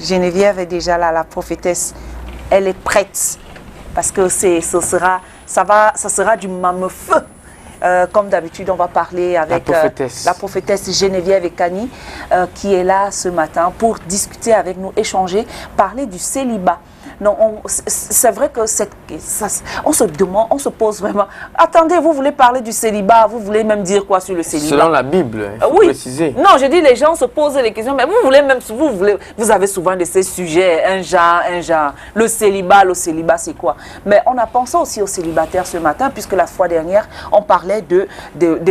Geneviève est déjà là, la prophétesse. Elle est prête. Parce que ça sera du même feu. Comme d'habitude, on va parler avec la prophétesse Geneviève Ekani qui est là ce matin pour discuter avec nous, échanger, parler du célibat. Non, c'est vrai que on se demande, on se pose vraiment. Attendez, vous voulez parler du célibat, vous voulez même dire quoi sur le célibat? Selon la Bible, il faut préciser. Non, je dis les gens se posent les questions, mais vous avez souvent de ces sujets, un genre, le célibat, c'est quoi? Mais on a pensé aussi aux célibataires ce matin, puisque la fois dernière, on parlait de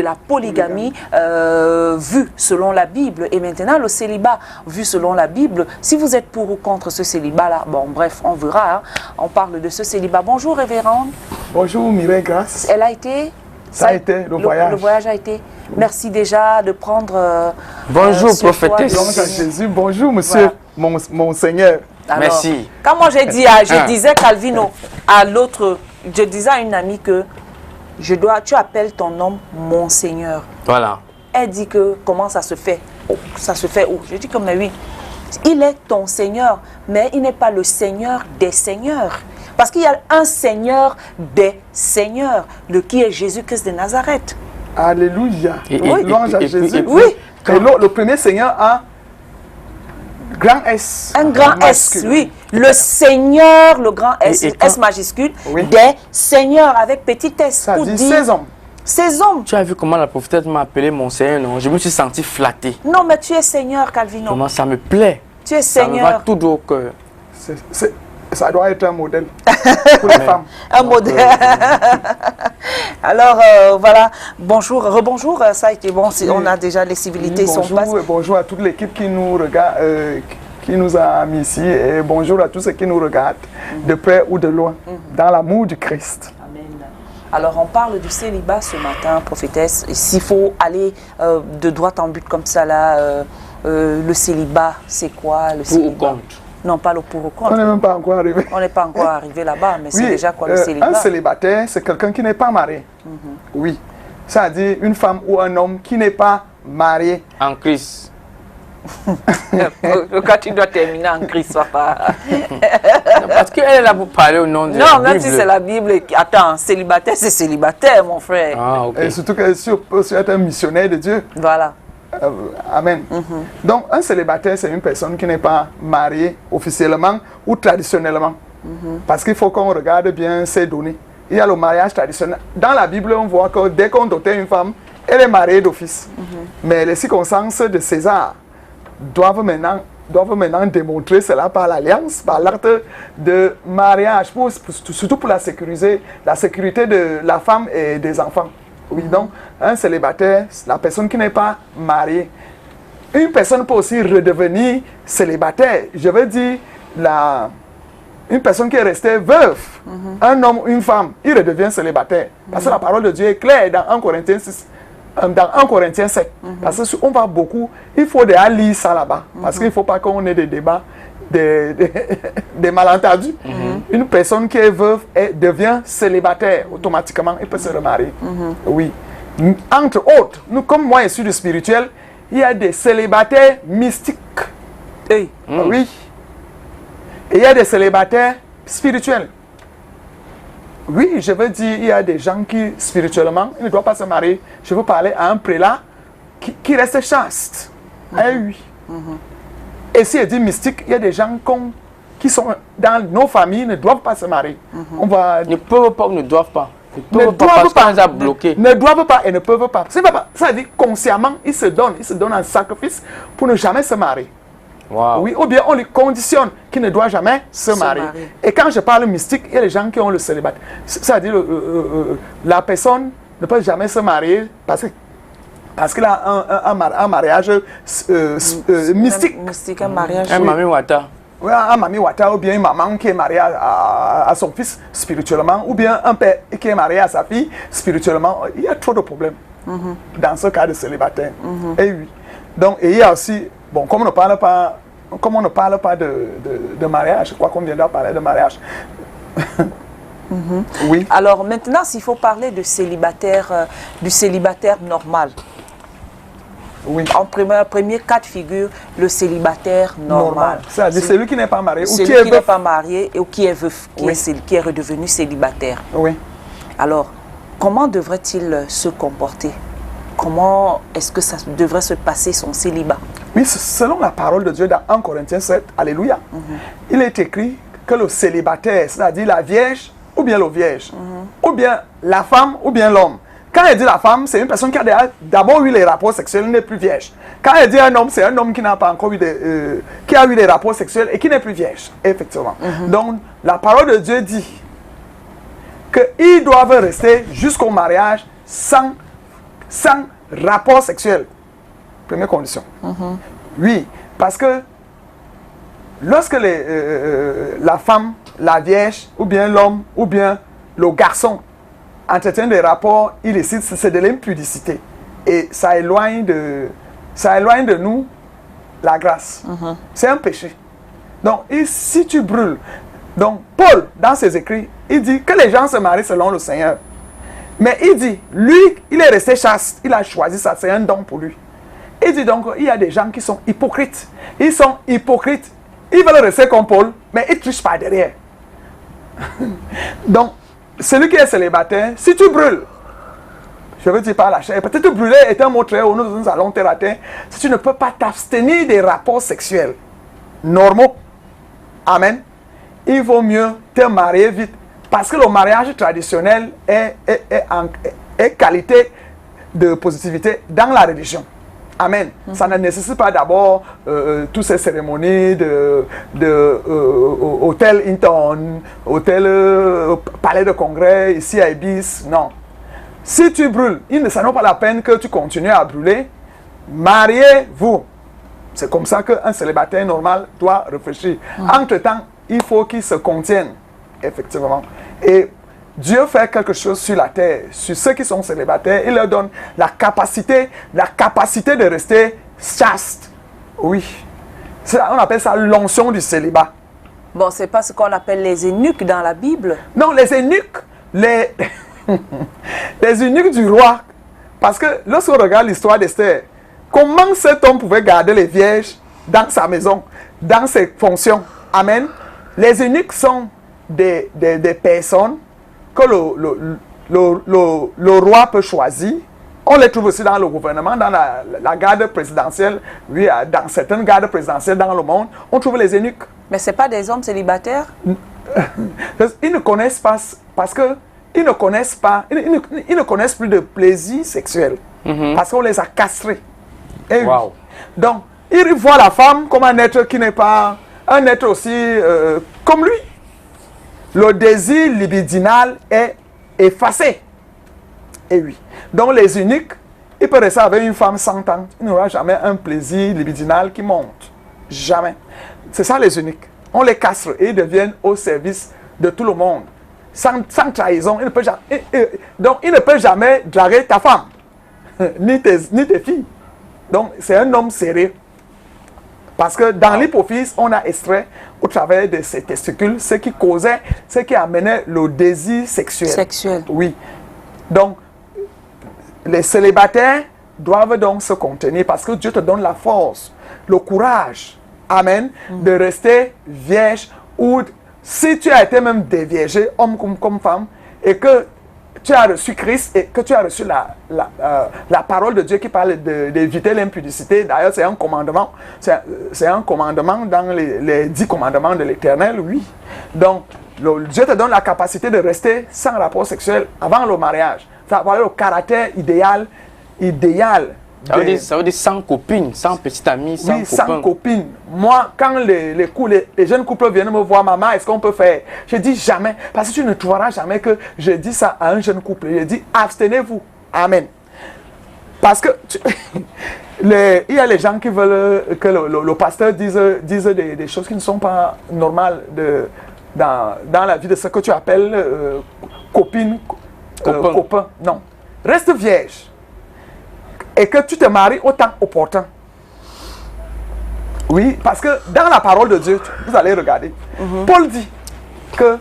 la polygamie vue selon la Bible. Et maintenant, le célibat vu selon la Bible, si vous êtes pour ou contre ce célibat-là, bon, bref, on verra, hein. On parle de ce célibat. Bonjour, révérende. Bonjour, Mireille Grasse. Elle a été? Ça a été, le voyage. Le voyage a été. Merci déjà de prendre... bonjour, prophétesse. Bonjour, Jésus. Bonjour, monsieur, voilà. mon Seigneur. Alors, merci. Quand moi j'ai dit, je disais, Calvino, à l'autre, je disais à une amie que tu appelles ton homme mon Seigneur. Voilà. Elle dit que, comment ça se fait? Ça se fait où? Je dis que, mais oui. Il est ton Seigneur, mais il n'est pas le Seigneur des Seigneurs. Parce qu'il y a un Seigneur des Seigneurs, qui est Jésus-Christ de Nazareth. Alléluia. Louange à Jésus. Oui. Et le premier Seigneur a grand S. Un grand S, oui. Le Seigneur, le grand S, S majuscule, des Seigneurs avec petit S. Ça dit 16 hommes. Ces hommes. Tu as vu comment la prophétesse m'a appelé mon Seigneur, non? Je me suis senti flatté. Non, mais tu es Seigneur, Calvino. Comment ça me plaît? Tu es Seigneur. Ça me va tout droit au cœur. Ça doit être un modèle pour les femmes. Un modèle. Alors, voilà. Bonjour, rebonjour. Ça a été bon. On a déjà les civilités sont passées. Bonjour à toute l'équipe qui nous regarde, qui nous a mis ici. Et bonjour à tous ceux qui nous regardent, de près ou de loin, dans l'amour du Christ. Alors, on parle du célibat ce matin, prophétesse. S'il faut aller de droite en but comme ça, là, le célibat, c'est quoi le célibat? Pour ou contre? Non, pas le pour ou contre. On n'est même pas encore arrivé. On n'est pas encore arrivé là-bas, mais c'est déjà quoi le célibat? Un célibataire, c'est quelqu'un qui n'est pas marié. Oui. Ça veut dire une femme ou un homme qui n'est pas marié. En Christ. Quand tu dois terminer en Christ, papa. Parce qu'elle est là pour parler au nom de la Bible. Non, même si c'est la Bible. Attends, célibataire, c'est célibataire, mon frère. Ah, ok. Et surtout que si on peut être un missionnaire de Dieu. Voilà. Amen. Donc, un célibataire, c'est une personne qui n'est pas mariée officiellement ou traditionnellement. Parce qu'il faut qu'on regarde bien ces données. Il y a le mariage traditionnel. Dans la Bible, on voit que dès qu'on dotait une femme, elle est mariée d'office. Mais les circonstances de César doivent maintenant démontrer cela par l'alliance, par l'acte de mariage, surtout pour la sécurité de la femme et des enfants. Oui, donc, un célibataire, la personne qui n'est pas mariée. Une personne peut aussi redevenir célibataire. Je veux dire, une personne qui est restée veuve, un homme ou une femme, il redevient célibataire. Parce que la parole de Dieu est claire dans 1 Corinthiens 6. Dans 1 Corinthiens 7, parce qu'on va beaucoup, il faut déjà lire ça là-bas, parce qu'il ne faut pas qu'on ait des débats, des malentendus. Une personne qui est veuve devient célibataire automatiquement, il peut se remarier. Oui. Entre autres, comme moi je suis du spirituel, il y a des célibataires mystiques. Oui. Et il y a des célibataires spirituels. Oui, je veux dire, il y a des gens qui, spirituellement, ils ne doivent pas se marier. Je veux parler à un prélat qui reste chaste. Oui. Et si je dis mystique, il y a des gens qui sont dans nos familles, ne doivent pas se marier. On va... Ne peuvent pas ou ne doivent pas. Ne doivent pas. Ne doivent pas et ne peuvent pas. Ça veut dire consciemment, ils se donnent un sacrifice pour ne jamais se marier. Wow. Oui, ou bien on les conditionne qu'il ne doit jamais se marier. Et quand je parle mystique, il y a des gens qui ont le célibat. C'est-à-dire la personne ne peut jamais se marier parce qu'il a un mariage mystique. Un mariage. Un mami wata. Oui, un mami wata, ou bien une maman qui est mariée à son fils spirituellement, ou bien un père qui est marié à sa fille spirituellement. Il y a trop de problèmes dans ce cas de célibataire. Et oui. Donc, et il y a aussi, bon, comme on ne parle pas de mariage, je crois qu'on viendra parler de mariage. Oui. Alors maintenant, s'il faut parler de célibataire, du célibataire normal, Oui. En premier cas de figure, le célibataire normal. C'est-à-dire celui qui n'est pas marié ou celui qui n'est pas marié ou qui est veuf, qui est redevenu célibataire. Oui. Alors, comment devrait-il se comporter? Comment est-ce que ça devrait se passer son célibat? Oui, selon la parole de Dieu dans 1 Corinthiens 7, alléluia, il est écrit que le célibataire, c'est-à-dire la vierge ou bien le vierge, ou bien la femme ou bien l'homme. Quand elle dit la femme, c'est une personne qui a d'abord eu les rapports sexuels, n'est plus vierge. Quand elle dit un homme, c'est un homme qui n'a pas encore eu qui a eu des rapports sexuels et qui n'est plus vierge, effectivement. Donc, la parole de Dieu dit qu'ils doivent rester jusqu'au mariage sans rapport sexuel. Première condition. Oui, parce que lorsque la femme, la vierge, ou bien l'homme, ou bien le garçon entretiennent des rapports illicites, c'est de l'impudicité. Et ça éloigne de nous la grâce. C'est un péché. Donc, si tu brûles, donc Paul, dans ses écrits, il dit que les gens se marient selon le Seigneur. Mais il dit, lui, il est resté chaste, il a choisi ça, c'est un don pour lui. Il dit donc, il y a des gens qui sont hypocrites. Ils sont hypocrites. Ils veulent rester comme Paul, mais ils trichent par derrière. Donc, celui qui est célibataire, si tu brûles, je veux dire par la chair, peut-être brûler est un mot très haut, nous allons terre à terre, si tu ne peux pas t'abstenir des rapports sexuels normaux, amen, il vaut mieux te marier vite. Parce que le mariage traditionnel est qualité de positivité dans la religion. Amen. Ça ne nécessite pas d'abord toutes ces cérémonies hôtel Hinton, hôtel palais de congrès, ici à Ibis. Non. Si tu brûles, ça n'a pas la peine que tu continues à brûler. Mariez-vous. C'est comme ça qu'un célibataire normal doit réfléchir. Entre-temps, il faut qu'il se contienne, effectivement. Et Dieu fait quelque chose sur la terre, sur ceux qui sont célibataires. Il leur donne la capacité de rester chaste. Oui. On appelle ça l'onction du célibat. Bon, c'est pas ce qu'on appelle les eunuques dans la Bible. Non, les eunuques, les eunuques du roi. Parce que lorsqu'on regarde l'histoire d'Esther, comment cet homme pouvait garder les vierges dans sa maison, dans ses fonctions? Amen. Les eunuques sont des personnes que le roi peut choisir. On les trouve aussi dans le gouvernement, dans la garde présidentielle. Oui, dans certaines gardes présidentielles dans le monde, on trouve les eunuques. Mais ce n'est pas des hommes célibataires? Ils ne connaissent pas, parce que ils ne connaissent pas, ils ne connaissent plus de plaisir sexuel. Parce qu'on les a castrés. Et wow. Oui. Donc, ils voient la femme comme un être qui n'est pas un être aussi comme lui. Le désir libidinal est effacé. Et oui. Donc les eunuques, ils peuvent rester avec une femme 100 ans. Il n'y aura jamais un plaisir libidinal qui monte. Jamais. C'est ça les eunuques. On les castre et ils deviennent au service de tout le monde. Sans trahison. Donc il ne peut jamais draguer ta femme. ni tes filles. Donc c'est un homme sérieux. Parce que dans l'hypophyse, on a extrait au travers de ces testicules ce qui amenait le désir sexuel. Oui. Donc, les célibataires doivent donc se contenir parce que Dieu te donne la force, le courage, amen, de rester vierge ou si tu as été même déviergé, homme comme femme, et que tu as reçu Christ et que tu as reçu la parole de Dieu qui parle d'éviter l'impudicité. D'ailleurs, c'est un commandement. C'est un commandement dans les 10 commandements de l'Éternel, oui. Donc, Dieu te donne la capacité de rester sans rapport sexuel avant le mariage. Ça va le caractère idéal. Ça veut dire sans copine, sans petite amie, sans oui, copain. Sans copine. Moi, quand les jeunes couples viennent me voir, maman, est-ce qu'on peut faire? Je dis jamais, parce que tu ne trouveras jamais que je dis ça à un jeune couple. Je dis, abstenez-vous. Amen. Parce que il y a les gens qui veulent que le pasteur dise des choses qui ne sont pas normales dans la vie de ce que tu appelles copine, copain. Non. Reste vierge. Et que tu te maries au temps opportun. Oui, parce que dans la parole de Dieu, vous allez regarder, Paul dit que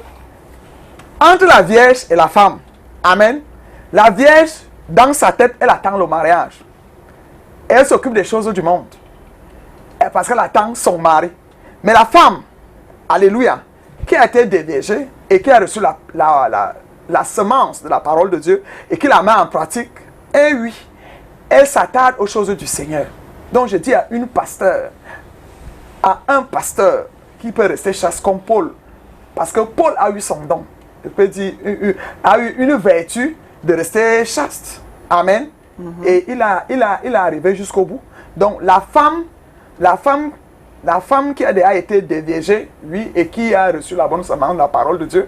entre la vierge et la femme, amen, la vierge, dans sa tête, elle attend le mariage. Et elle s'occupe des choses du monde. Parce qu'elle attend son mari. Mais la femme, alléluia, qui a été déviée et qui a reçu la semence de la parole de Dieu et qui la met en pratique, et oui, elle s'attarde aux choses du Seigneur. Donc je dis à un pasteur qui peut rester chaste comme Paul, parce que Paul a eu son don, il peut dire, a eu une vertu de rester chaste. Amen. Et il est arrivé jusqu'au bout. Donc la femme qui a déjà été déviée, lui, et qui a reçu la bonne semence de la parole de Dieu,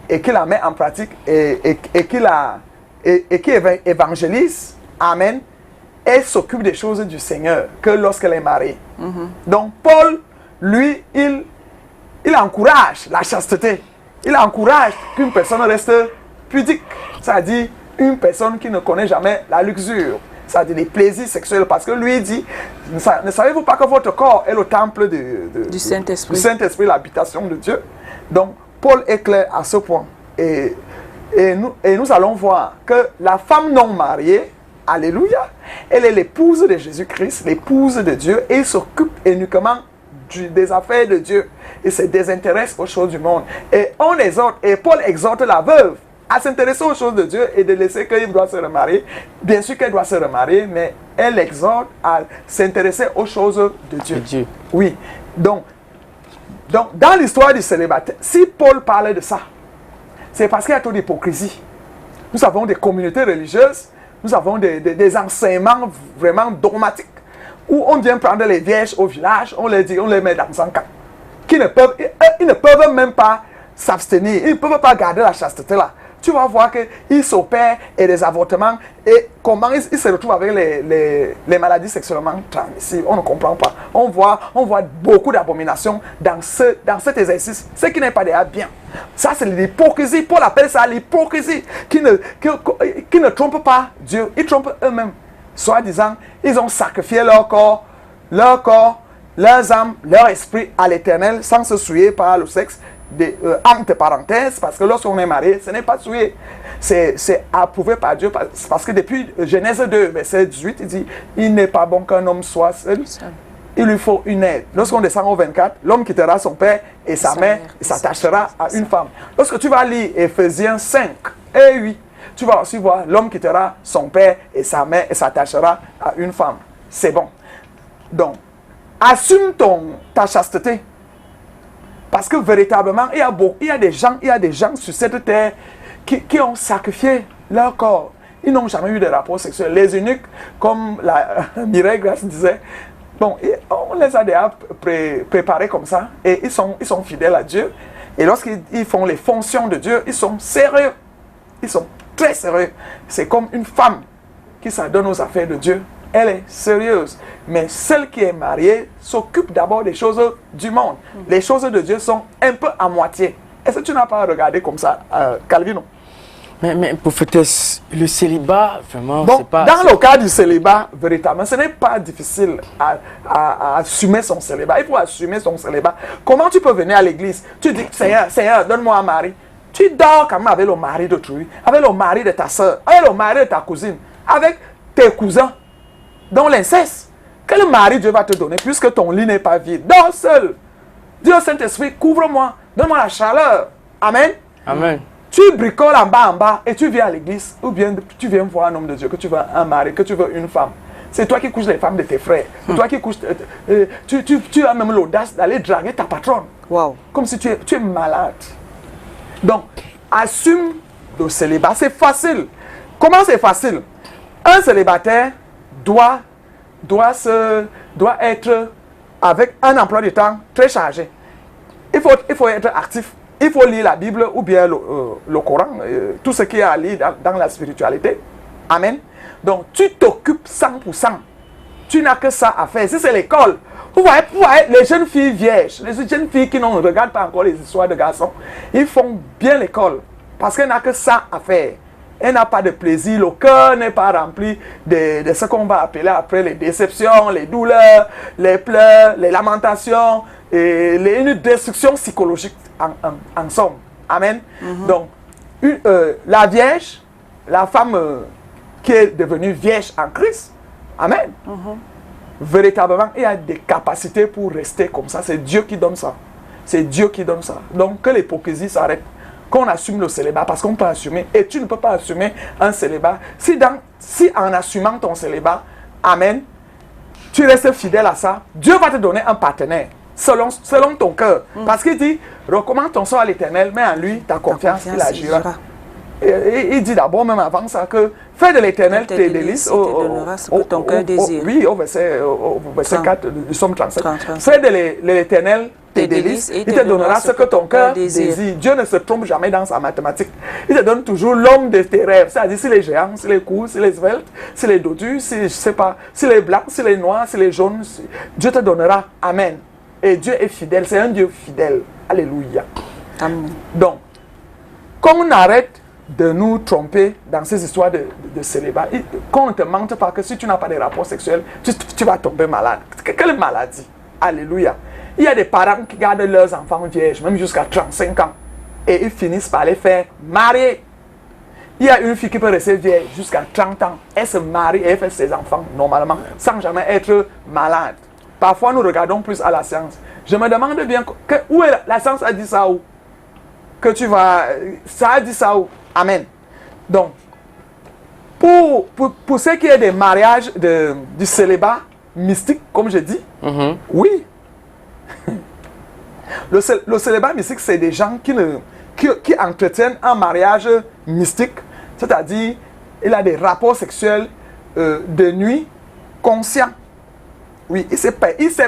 et qui la met en pratique, et qui évangélise, amen, elle s'occupe des choses du Seigneur que lorsqu'elle est mariée. Donc Paul, lui, il encourage la chasteté. Il encourage qu'une personne reste pudique. C'est-à-dire une personne qui ne connaît jamais la luxure. C'est-à-dire les plaisirs sexuels. Parce que lui dit, ne savez-vous pas que votre corps est le temple du Saint-Esprit, l'habitation de Dieu. Donc Paul est clair à ce point. Et nous allons voir que la femme non mariée, alléluia, elle est l'épouse de Jésus-Christ, l'épouse de Dieu, et s'occupe uniquement des affaires de Dieu. Et se désintéresse aux choses du monde. Et Paul exhorte la veuve à s'intéresser aux choses de Dieu et de laisser qu'elle doit se remarier. Bien sûr qu'elle doit se remarier, mais elle exhorte à s'intéresser aux choses de Dieu. Oui. Donc, dans l'histoire du célibataire, si Paul parlait de ça, c'est parce qu'il y a trop d'hypocrisie. Nous avons des communautés religieuses, nous avons des enseignements vraiment dogmatiques, où on vient prendre les vierges au village, on les met dans un camp. Ils ne peuvent même pas s'abstenir, ils ne peuvent pas garder la chasteté là. Tu vas voir qu'ils s'opèrent et des avortements, et comment ils se retrouvent avec les maladies sexuellement transmissibles. On ne comprend pas. On voit beaucoup d'abominations dans cet exercice, ce qui n'est pas déjà bien. Ça, c'est l'hypocrisie. Paul appelle ça l'hypocrisie, qui ne trompe pas Dieu, ils trompent eux-mêmes. Soi-disant, ils ont sacrifié leur corps, leurs âmes, leur esprit à l'Éternel sans se souiller par le sexe. Entre parenthèses, parce que lorsqu'on est marié, ce n'est pas souillé. C'est approuvé par Dieu, parce que depuis Genèse 2, verset 18, il dit, il n'est pas bon qu'un homme soit seul, il lui faut une aide. Lorsqu'on descend au 24, l'homme quittera son père et sa mère et s'attachera à une femme. Lorsque tu vas lire Ephésiens 5, et oui, tu vas aussi voir, l'homme quittera son père et sa mère et s'attachera à une femme. C'est bon. Donc, assume ta chasteté. Parce que véritablement, il y a des gens sur cette terre qui ont sacrifié leur corps. Ils n'ont jamais eu de rapport sexuel. Les eunuques, comme Mireille Grace disait, bon, on les a déjà préparés comme ça. Et ils sont fidèles à Dieu. Et lorsqu'ils font les fonctions de Dieu, ils sont sérieux. Ils sont très sérieux. C'est comme une femme qui s'adonne aux affaires de Dieu. Elle est sérieuse. Mais celle qui est mariée s'occupe d'abord des choses du monde. Les choses de Dieu sont un peu à moitié. Est-ce que tu n'as pas regardé comme ça, Calvino? Mais prophétesse, le célibat, vraiment, bon, c'est pas... Dans le cas du célibat, véritablement, ce n'est pas difficile à assumer son célibat. Il faut assumer son célibat. Comment tu peux venir à l'église? Tu dis, Seigneur, donne-moi un mari. Tu dors quand même avec le mari d'autrui, avec le mari de ta soeur, avec le mari de ta cousine, avec tes cousins. Dans l'inceste, quel mari Dieu va te donner puisque ton lit n'est pas vide? Dors seul. Dieu Saint-Esprit, couvre-moi, donne-moi la chaleur. Amen. Amen. Tu bricoles en bas et tu viens à l'église, ou bien tu viens voir un homme de Dieu, que tu veux un mari, que tu veux une femme. C'est toi qui couches les femmes de tes frères. C'est toi qui couches... tu as même l'audace d'aller draguer ta patronne. Wow. Comme si tu es malade. Donc, assume le célibat. C'est facile. Comment c'est facile? Un célibataire doit être avec un emploi du temps très chargé. Il faut être actif. Il faut lire la Bible ou bien le Coran, tout ce qu'il y a à lire dans la spiritualité. Amen. Donc, tu t'occupes 100%. Tu n'as que ça à faire. Si c'est l'école, vous voyez, les jeunes filles vierges, les jeunes filles qui ne regardent pas encore les histoires de garçons, ils font bien l'école parce qu'elles n'ont que ça à faire. Elle n'a pas de plaisir, le cœur n'est pas rempli de ce qu'on va appeler après les déceptions, les douleurs, les pleurs, les lamentations, et une destruction psychologique en somme. Amen. Donc, la vierge, la femme qui est devenue vierge en Christ, Amen. Véritablement, il y a des capacités pour rester comme ça. C'est Dieu qui donne ça. C'est Dieu qui donne ça. Donc, que l'hypocrisie s'arrête. Qu'on assume le célibat, parce qu'on peut assumer. Et tu ne peux pas assumer un célibat. Si en assumant ton célibat, amen, tu restes fidèle à ça, Dieu va te donner un partenaire selon ton cœur. Parce qu'il dit, recommande ton sort à l'Éternel, mets en lui ta confiance, il agira. Et il dit d'abord, même avant ça, que fais de l'Éternel tes délices. Il te donnera ce que ton cœur désire. Oui, au verset 4 du psaume 37. Fais de l'Éternel tes délices, il te donnera ce que ton cœur désire. Dieu ne se trompe jamais dans sa mathématique. Il te donne toujours l'homme de tes rêves. C'est-à-dire, si les géants, si les courts, si les sveltes, si les dodus, si, je sais pas, si les blancs, si les noirs, si les jaunes, Dieu te donnera. Amen. Et Dieu est fidèle. C'est un Dieu fidèle. Alléluia. Amen. Donc, qu'on arrête de nous tromper dans ces histoires de célibat. Qu'on ne te mente pas que si tu n'as pas de rapport sexuel, tu vas tomber malade. Quelle maladie? Alléluia. Il y a des parents qui gardent leurs enfants vierges, même jusqu'à 35 ans. Et ils finissent par les faire marier. Il y a une fille qui peut rester vierge jusqu'à 30 ans. Elle se marie et elle fait ses enfants normalement, sans jamais être malade. Parfois, nous regardons plus à la science. Je me demande bien, où est la science a dit ça où? Que tu vas... Ça a dit ça où? Amen. Donc, pour ce qui est des mariages, du célibat mystique, comme je dis, oui. Le célibat mystique, c'est des gens qui entretiennent un mariage mystique, c'est-à-dire, il a des rapports sexuels de nuit conscients. Oui, il sait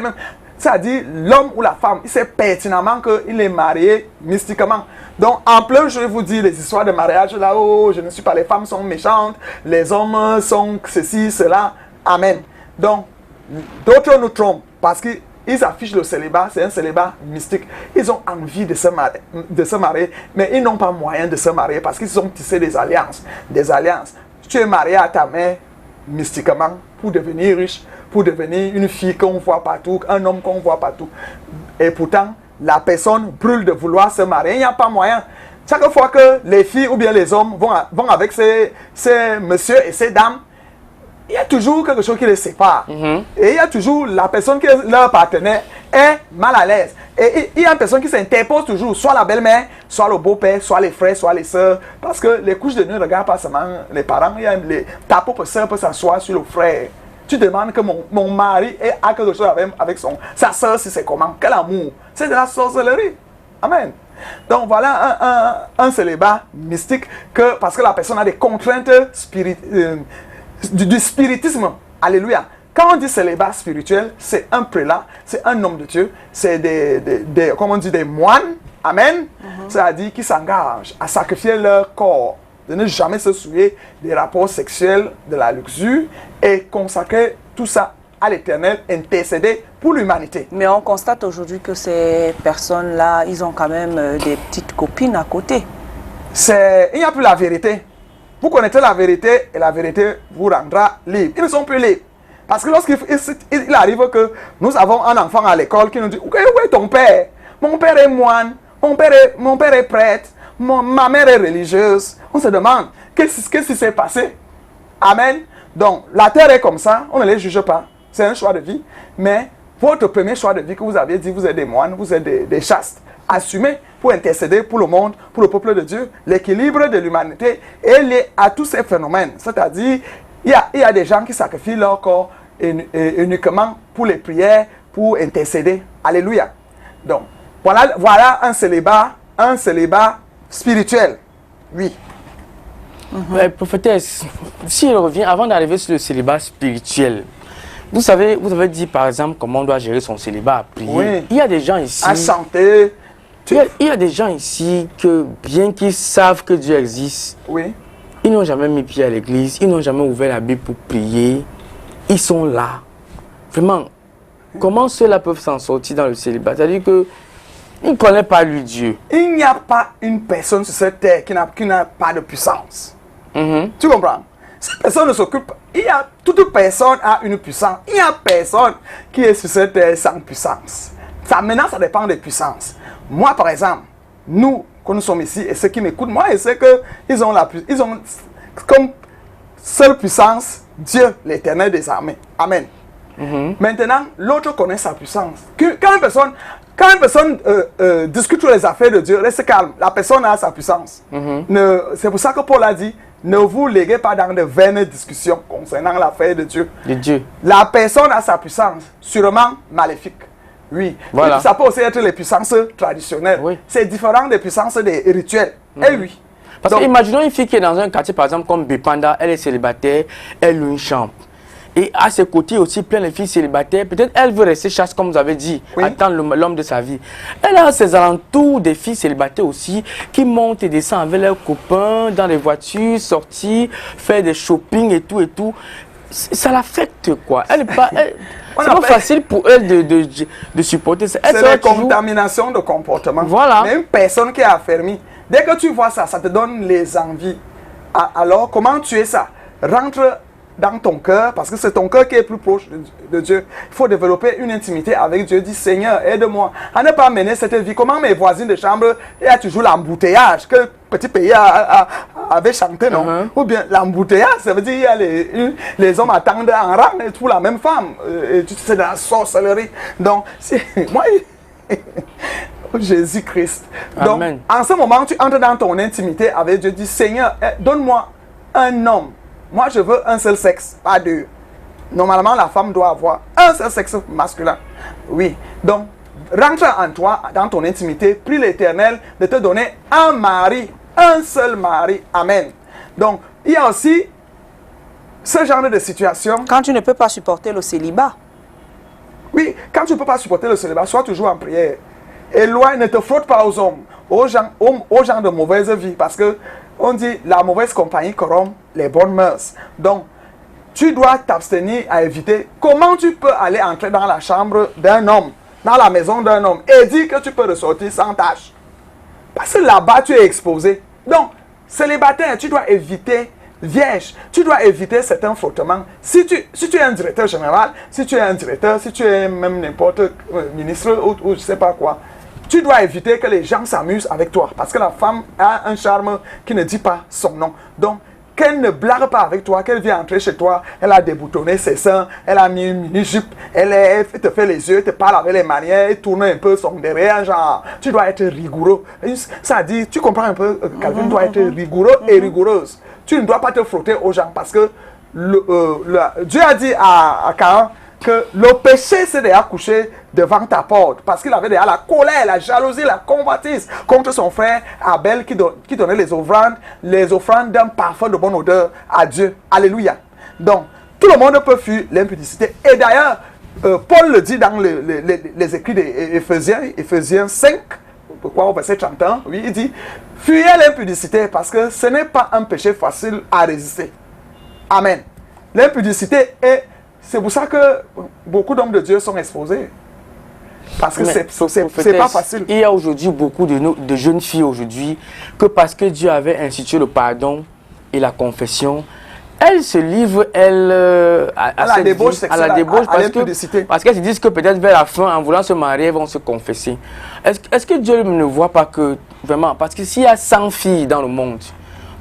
même, c'est-à-dire, l'homme ou la femme, il sait pertinemment qu'il est marié mystiquement. Donc, en plein, je vais vous dire les histoires de mariage là, oh, je ne suis pas, les femmes sont méchantes, les hommes sont ceci, cela, amen. Donc, d'autres nous trompent parce qu'ils affichent le célibat, c'est un célibat mystique. Ils ont envie de se marier, mais ils n'ont pas moyen de se marier parce qu'ils ont tissé des alliances. Tu es marié à ta mère mystiquement pour devenir riche, pour devenir une fille qu'on voit partout, un homme qu'on voit partout. Et pourtant, la personne brûle de vouloir se marier. Il n'y a pas moyen. Chaque fois que les filles ou bien les hommes vont avec ces messieurs et ces dames, il y a toujours quelque chose qui les sépare. Et il y a toujours la personne qui est leur partenaire est mal à l'aise. Et il y a une personne qui s'interpose toujours, soit la belle-mère, soit le beau-père, soit les frères, soit les sœurs. Parce que les couches de nuit ne regardent pas seulement les parents. Ta propre sœur peut s'asseoir sur le frère. Tu demandes que mon mari a quelque chose avec sa sœur, si c'est comment? Quel amour! C'est de la sorcellerie. Amen. Donc voilà un célibat mystique parce que la personne a des contraintes du spiritisme. Alléluia. Quand on dit célibat spirituel, c'est un prélat, c'est un homme de Dieu, c'est des moines. Amen. C'est-à-dire qui s'engagent à sacrifier leur corps, de ne jamais se souiller des rapports sexuels, de la luxure, et consacrer tout ça à l'Éternel, intercéder pour l'humanité. Mais on constate aujourd'hui que ces personnes-là, ils ont quand même des petites copines à côté. Il n'y a plus la vérité. Vous connaissez la vérité et la vérité vous rendra libre. Ils ne sont plus libres. Parce que lorsqu'il arrive que nous avons un enfant à l'école qui nous dit « Où est ton père? Mon père est moine, mon père est prêtre. Ma mère est religieuse. » On se demande, qu'est-ce qui s'est passé? Amen. Donc, la terre est comme ça, on ne les juge pas. C'est un choix de vie. Mais votre premier choix de vie que vous aviez dit, vous êtes des moines, vous êtes des chastes. Assumez pour intercéder pour le monde, pour le peuple de Dieu, l'équilibre de l'humanité est lié à tous ces phénomènes. C'est-à-dire, il y a des gens qui sacrifient leur corps uniquement pour les prières, pour intercéder. Alléluia. Donc, voilà un célibat spirituel. Oui. Prophétesse, si on revient, avant d'arriver sur le célibat spirituel, vous avez dit par exemple comment on doit gérer son célibat à prier. Oui. Il y a des gens ici. À chanter. Il y a des gens ici que, bien qu'ils savent que Dieu existe, oui, ils n'ont jamais mis pied à l'église, ils n'ont jamais ouvert la Bible pour prier. Ils sont là. Vraiment, comment ceux-là peuvent s'en sortir dans le célibat? C'est-à-dire qu'ils ne connaissent pas lui Dieu. Il n'y a pas une personne sur cette terre qui n'a pas de puissance. Tu comprends? Cette personne ne s'occupe. Toute personne a une puissance. Il n'y a personne qui est sur cette terre sans puissance. Maintenant, ça dépend des puissances. Moi, par exemple, quand nous sommes ici, et ceux qui m'écoutent, moi, je sais qu'ils ont comme seule puissance Dieu, l'Éternel des armées. Amen. Maintenant, l'autre connaît sa puissance. Quand une personne discute sur les affaires de Dieu, reste calme. La personne a sa puissance. C'est pour ça que Paul a dit, ne vous léguez pas dans de vaines discussions concernant l'affaire de Dieu. La personne a sa puissance, sûrement maléfique. Oui. Voilà. Ça peut aussi être les puissances traditionnelles. Oui. C'est différent des puissances des rituels. Et oui. Parce que imaginons une fille qui est dans un quartier, par exemple, comme Bipanda, elle est célibataire, elle loue une chambre. Et à ses côtés aussi, plein de filles célibataires. Peut-être elle veut rester chaste, comme vous avez dit, attendre l'homme de sa vie. Elle a à ses alentours des filles célibataires aussi, qui montent et descendent avec leurs copains, dans les voitures, sortir, faire des shopping et tout et tout. Ça l'affecte quoi. Elle n'est pas... C'est pas facile pour elle de supporter ça. C'est la contamination de comportement. Voilà. Mais une personne qui est affermie, dès que tu vois ça, ça te donne les envies. Alors, comment tuer ça? Rentre dans ton cœur, parce que c'est ton cœur qui est plus proche de Dieu. Il faut développer une intimité avec Dieu. Dis, Seigneur, aide-moi à ne pas mener cette vie. Comment mes voisines de chambre, il y a toujours l'embouteillage que Petit Pays avait chanté, non? Ou bien l'embouteillage, ça veut dire il y a les hommes attendent en rang et trouvent la même femme. C'est de la sorcellerie. Donc, moi... Jésus-Christ. Donc, en ce moment, tu entres dans ton intimité avec Dieu. Dis, Seigneur, donne-moi un homme. Moi, je veux un seul sexe, pas deux. Normalement, la femme doit avoir un seul sexe masculin. Oui. Donc, rentre en toi, dans ton intimité, prie l'Éternel de te donner un mari, un seul mari. Amen. Donc, il y a aussi ce genre de situation. Quand tu ne peux pas supporter le célibat. Oui, quand tu ne peux pas supporter le célibat, sois toujours en prière. Éloigne, ne te frotte pas aux hommes, aux gens de mauvaise vie, parce que on dit la mauvaise compagnie corrompt les bonnes mœurs. Donc, tu dois t'abstenir à éviter. Comment tu peux aller entrer dans la chambre d'un homme, dans la maison d'un homme, et dire que tu peux ressortir sans tâche? Parce que là-bas, tu es exposé. Donc, célibataire, tu dois éviter, vierge, tu dois éviter certains frottements. Si tu es un directeur général, si tu es un directeur, si tu es même n'importe ministre ou je ne sais pas quoi, tu dois éviter que les gens s'amusent avec toi. Parce que la femme a un charme qui ne dit pas son nom. Donc, qu'elle ne blague pas avec toi, qu'elle vient entrer chez toi, elle a déboutonné ses seins, elle a mis une mini-jupe, elle te fait les yeux, te parle avec les manières, elle tourne un peu son derrière, genre, tu dois être rigoureux. Ça dit, tu comprends un peu, quelqu'un doit être rigoureux et rigoureuse. Tu ne dois pas te frotter aux gens parce que Dieu a dit à Caïn que le péché s'est déjà couché devant ta porte parce qu'il avait déjà la colère, la jalousie, la convoitise contre son frère Abel qui donnait les offrandes d'un parfum de bonne odeur à Dieu. Alléluia. Donc, tout le monde peut fuir l'impudicité. Et d'ailleurs, Paul le dit dans les écrits d'Éphésiens 5, pourquoi au verset 31, oui, il dit, fuyez l'impudicité parce que ce n'est pas un péché facile à résister. Amen. L'impudicité c'est pour ça que beaucoup d'hommes de Dieu sont exposés. Parce que c'est pas facile. Il y a aujourd'hui beaucoup de jeunes filles aujourd'hui que parce que Dieu avait institué le pardon et la confession, elles se livrent, à la débauche sexuelle, parce qu'elles se disent que peut-être vers la fin, en voulant se marier, elles vont se confesser. Est-ce que Dieu ne voit pas que, vraiment, parce que s'il y a 100 filles dans le monde,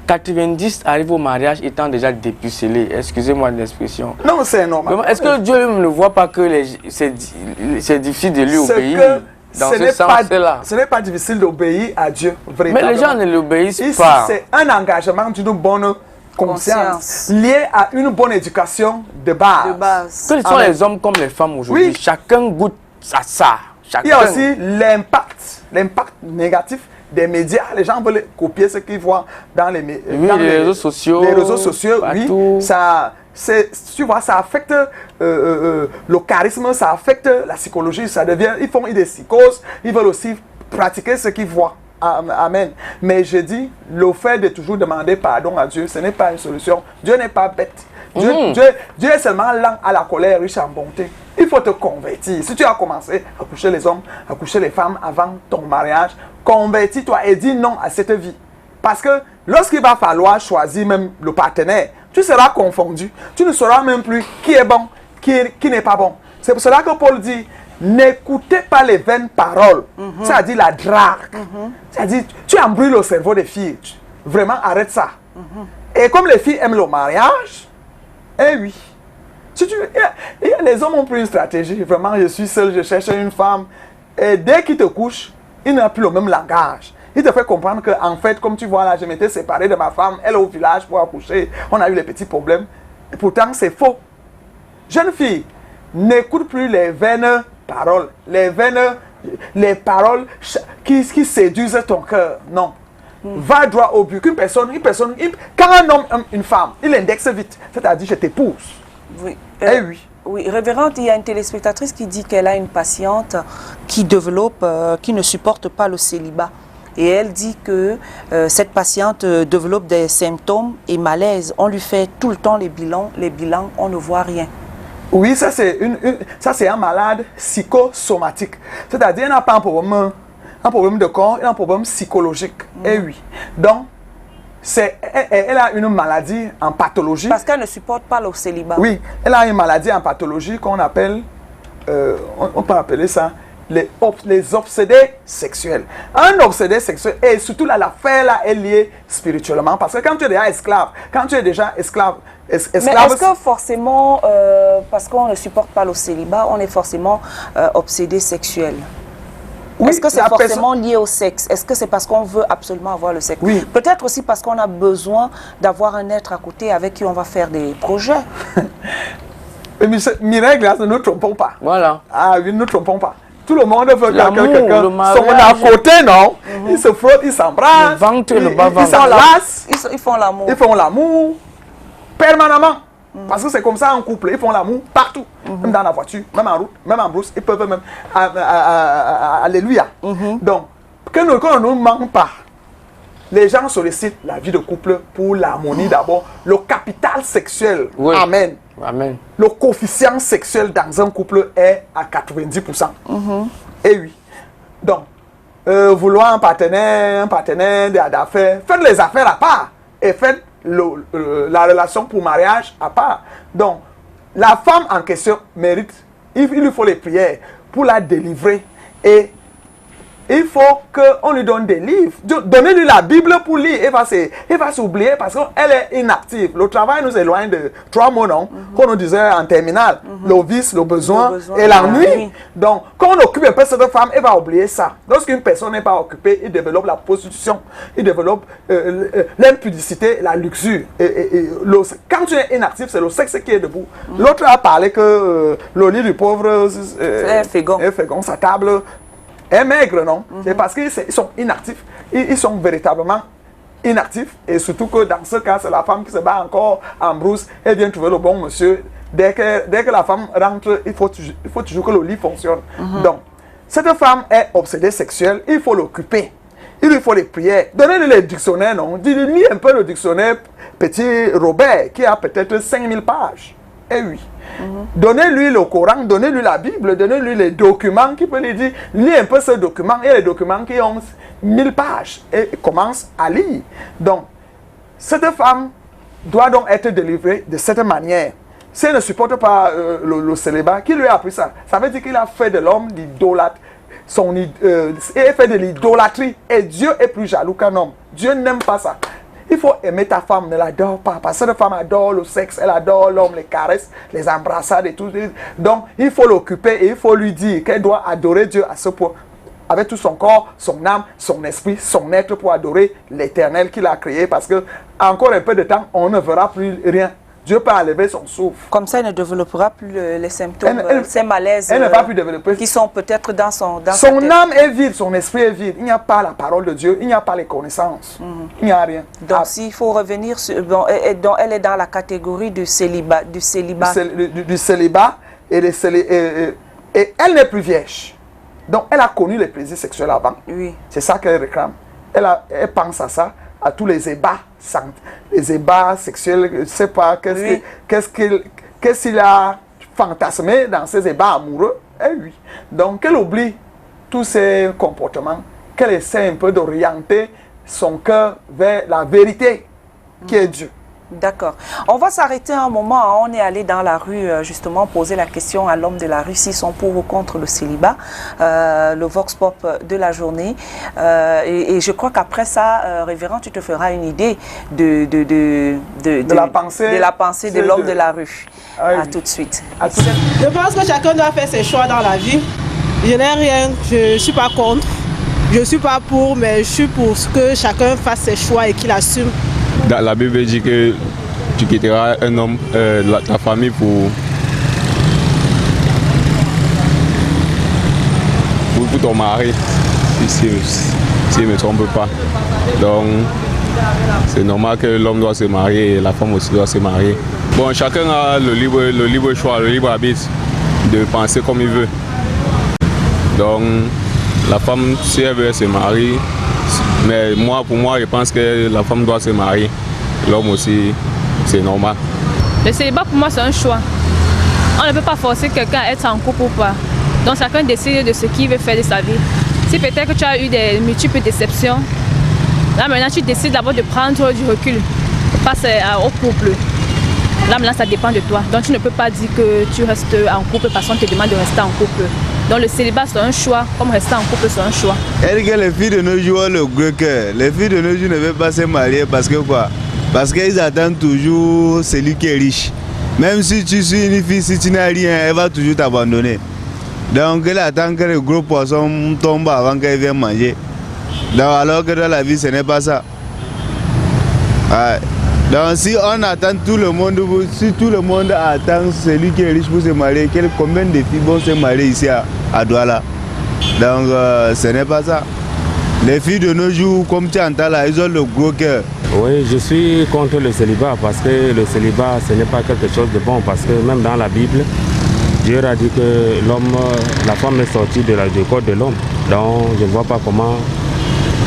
90 arrivent au mariage étant déjà dépucelés. Excusez-moi de l'expression. Non, c'est normal. Est-ce que Dieu ne voit pas que c'est difficile de lui obéir dans ce sens-là? Ce n'est pas difficile d'obéir à Dieu, véritablement. Mais les gens ne l'obéissent pas. C'est un engagement d'une bonne conscience lié à une bonne éducation de base. Que ce soit les hommes comme les femmes aujourd'hui, chacun goûte à ça. Il y a aussi l'impact négatif des médias. Les gens veulent copier ce qu'ils voient dans les réseaux sociaux. Les réseaux sociaux, oui. Tu vois, ça affecte le charisme, ça affecte la psychologie. Ils font des psychoses. Ils veulent aussi pratiquer ce qu'ils voient. Amen. Mais je dis, le fait de toujours demander pardon à Dieu, ce n'est pas une solution. Dieu n'est pas bête. Dieu est seulement lent à la colère, riche en bonté. Il faut te convertir. Si tu as commencé à coucher les hommes, à coucher les femmes avant ton mariage, convertis-toi et dis non à cette vie. Parce que lorsqu'il va falloir choisir même le partenaire, tu seras confondu. Tu ne sauras même plus qui est bon, qui n'est pas bon. C'est pour cela que Paul dit, n'écoutez pas les vaines paroles. C'est-à-dire la drague. C'est-à-dire, tu embrouilles le cerveau des filles. Vraiment, arrête ça. Et comme les filles aiment le mariage, Eh oui. Les hommes ont pris une stratégie. Vraiment, je suis seul, je cherche une femme. Et dès qu'il te couche, il n'a plus le même langage. Il te fait comprendre que, en fait, comme tu vois là, je m'étais séparé de ma femme, elle est au village pour accoucher, on a eu les petits problèmes. Et pourtant, c'est faux. Jeune fille, n'écoute plus les vaines paroles. Les paroles qui séduisent ton cœur. Non. Va droit au but. Quand un homme, une femme, il indexe vite. C'est-à-dire, je t'épouse. Oui. Eh oui. Oui, révérende, il y a une téléspectatrice qui dit qu'elle a une patiente qui ne supporte pas le célibat. Et elle dit que cette patiente développe des symptômes et malaise. On lui fait tout le temps les bilans, on ne voit rien. Oui, ça c'est un malade psychosomatique. C'est-à-dire, il n'a pas un problème de corps, il a un problème psychologique. Eh oui. Donc, elle a une maladie en pathologie. Parce qu'elle ne supporte pas le célibat. Oui, elle a une maladie en pathologie qu'on appelle, on peut appeler ça les obsédés sexuels. Un obsédé sexuel, et surtout là, l'affaire là est liée spirituellement. Parce que quand tu es déjà esclave, mais est-ce que forcément, parce qu'on ne supporte pas le célibat, on est forcément obsédé sexuel? Oui, est-ce que c'est forcément lié au sexe? Est-ce que c'est parce qu'on veut absolument avoir le sexe? Oui. Peut-être aussi parce qu'on a besoin d'avoir un être à côté avec qui on va faire des projets. Mireille, ne nous trompons pas. Voilà. Ah oui, ne nous trompons pas. Tout le monde veut quelqu'un sont à côté, non? Ils se frottent, ils s'embrassent. Le ventre et le bas-ventre. Ils s'enlacent. Ils font l'amour. Ils font l'amour permanemment. Parce que c'est comme ça en couple. Ils font l'amour partout. Même dans la voiture, même en route, même en brousse. Ils peuvent même... Alléluia. Donc, que nous ne manquons pas. Les gens sollicitent la vie de couple pour l'harmonie d'abord. Le capital sexuel. Oui. Amen. Amen. Le coefficient sexuel dans un couple est à 90%. Et oui. Donc, vouloir un partenaire d'affaires, faites les affaires à part. Et faites la relation pour mariage à part. Donc, la femme en question mérite, il lui faut les prières pour la délivrer. Et il faut qu'on lui donne des livres. Donnez-lui la Bible pour lire. Il va s'oublier parce qu'elle est inactive. Le travail nous éloigne de 3 mots, non? Qu'on nous disait en terminale. Le vice, le besoin et l'ennui. Donc, quand on occupe un peu cette femme, elle va oublier ça. Lorsqu'une personne n'est pas occupée, il développe la prostitution. Il développe l'impudicité, la luxure. Quand tu es inactif, c'est le sexe qui est debout. L'autre a parlé que le lit du pauvre est fécond, sa table est maigre, non? C'est parce qu'ils sont inactifs. Ils sont véritablement inactifs. Et surtout que dans ce cas, c'est la femme qui se bat encore en brousse. Elle vient trouver le bon monsieur. Dès que la femme rentre, il faut toujours que le lit fonctionne. Donc, cette femme est obsédée sexuelle. Il faut l'occuper. Il lui faut les prières. Donnez-lui les dictionnaires, non? Lis un peu le dictionnaire Petit Robert, qui a peut-être 5000 pages. Eh oui. Donnez-lui le Coran, donnez-lui la Bible, donnez-lui les documents qui peut lui dire, lis un peu ce document. Il y a les documents qui ont 1000 pages et commence à lire. Donc, cette femme doit donc être délivrée de cette manière. Si elle ne supporte pas le célibat, qui lui a appris ça? Ça veut dire qu'il a fait de l'homme l'idolâtre. Il fait de l'idolâtrie. Et Dieu est plus jaloux qu'un homme. Dieu n'aime pas ça. Il faut aimer ta femme, ne l'adore pas. Parce que cette femme adore le sexe, elle adore l'homme, les caresses, les embrassades et tout. Donc, il faut l'occuper et il faut lui dire qu'elle doit adorer Dieu à ce point. Avec tout son corps, son âme, son esprit, son être pour adorer l'Éternel qu'il a créé. Parce que, encore un peu de temps, on ne verra plus rien. Dieu peut enlever son souffle. Comme ça, elle ne développera plus les symptômes, ces malaises elle ne va plus développer. Qui sont peut-être dans son âme est vide, son esprit est vide. Il n'y a pas la parole de Dieu, il n'y a pas les connaissances. Il n'y a rien. Donc, s'il faut revenir sur... donc, elle est dans la catégorie du célibat. Du célibat et elle n'est plus vierge. Donc, elle a connu les plaisirs sexuels avant. Oui. C'est ça qu'elle réclame. Elle pense à ça, à tous les ébats. Les ébats sexuels, je ne sais pas qu'est-ce qu'il a fantasmé dans ces ébats amoureux. Eh oui. Donc, qu'elle oublie tous ces comportements, qu'elle essaie un peu d'orienter son cœur vers la vérité qui est Dieu. D'accord. On va s'arrêter un moment. On est allé dans la rue, justement, poser la question à l'homme de la rue s'ils sont pour ou contre le célibat, le vox pop de la journée. Et je crois qu'après ça, révérend, tu te feras une idée de la pensée de l'homme de la rue. Ah, oui. À tout de suite. Je pense que chacun doit faire ses choix dans la vie. Je n'ai rien, je ne suis pas contre. Je ne suis pas pour, mais je suis pour que chacun fasse ses choix et qu'il assume. La Bible dit que tu quitteras un homme, ta famille pour ton mari, si je ne me trompe pas. Donc, c'est normal que l'homme doit se marier et la femme aussi doit se marier. Bon, chacun a le libre choix, le libre arbitre de penser comme il veut. Donc, la femme, si elle veut se marier, mais pour moi, je pense que la femme doit se marier. L'homme aussi, c'est normal. Le célibat, pour moi, c'est un choix. On ne peut pas forcer quelqu'un à être en couple ou pas. Donc, chacun décide de ce qu'il veut faire de sa vie. Si peut-être que tu as eu des multiples déceptions, là maintenant, tu décides d'abord de prendre du recul, passer au couple. Là maintenant, ça dépend de toi. Donc, tu ne peux pas dire que tu restes en couple parce qu'on te demande de rester en couple. Donc le célibat c'est un choix, comme rester en couple c'est un choix. Elle dit que les filles de nos jours ont le gros cœur. Les filles de nos jours ne veulent pas se marier parce que quoi? Parce qu'ils attendent toujours celui qui est riche. Même si tu suis une fille, si tu n'as rien, elle va toujours t'abandonner. Donc elle attend que le gros poisson tombe avant qu'elle vienne manger. Donc alors que dans la vie ce n'est pas ça. Ouais. Donc si on attend tout le monde, si tout le monde attend celui qui est riche pour se marier, combien de filles vont se marier ici à Douala? Donc ce n'est pas ça. Les filles de nos jours, comme tu entends là, ils ont le gros cœur. Oui, je suis contre le célibat parce que le célibat ce n'est pas quelque chose de bon parce que même dans la Bible, Dieu a dit que la femme est sortie du corps de l'homme. Donc je ne vois pas comment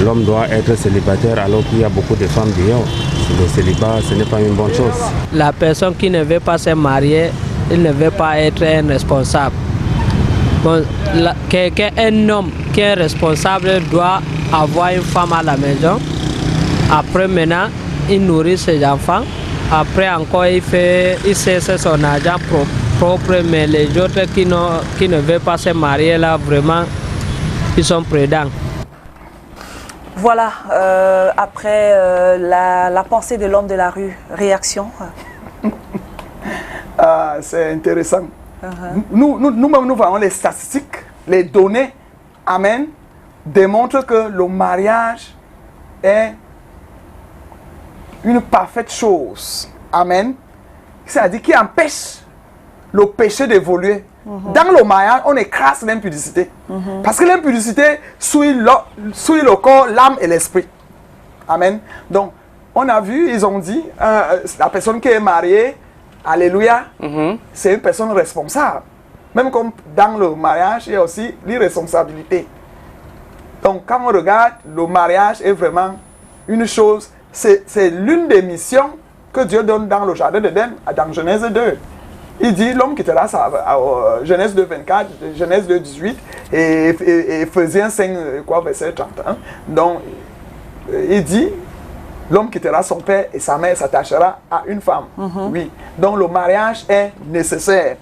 l'homme doit être célibataire alors qu'il y a beaucoup de femmes dehors. Le célibat, ce n'est pas une bonne chose. La personne qui ne veut pas se marier, il ne veut pas être un responsable. Bon, un homme qui est responsable doit avoir une femme à la maison. Après maintenant, il nourrit ses enfants. Après encore, il sait son argent propre. Mais les autres qui ne veulent pas se marier, là, vraiment, ils sont prudents. Voilà, après la pensée de l'homme de la rue, réaction. C'est intéressant. Nous-mêmes, nous voyons les statistiques, les données, amen, démontrent que le mariage est une parfaite chose, amen, c'est-à-dire qui empêche le péché d'évoluer. Dans le mariage, on écrase l'impudicité. Parce que l'impudicité souille le corps, l'âme et l'esprit. Amen. Donc, on a vu, ils ont dit, la personne qui est mariée, alléluia, c'est une personne responsable. Même comme dans le mariage, il y a aussi l'irresponsabilité. Donc, quand on regarde, le mariage est vraiment une chose, c'est l'une des missions que Dieu donne dans le jardin d'Éden, dans Genèse 2. Il dit, l'homme quittera Genèse 2, 24, Genèse 2, 18 et Éphésiens 5, verset 31. Donc, il dit, l'homme quittera son père et sa mère s'attachera à une femme. Oui. Donc, le mariage est nécessaire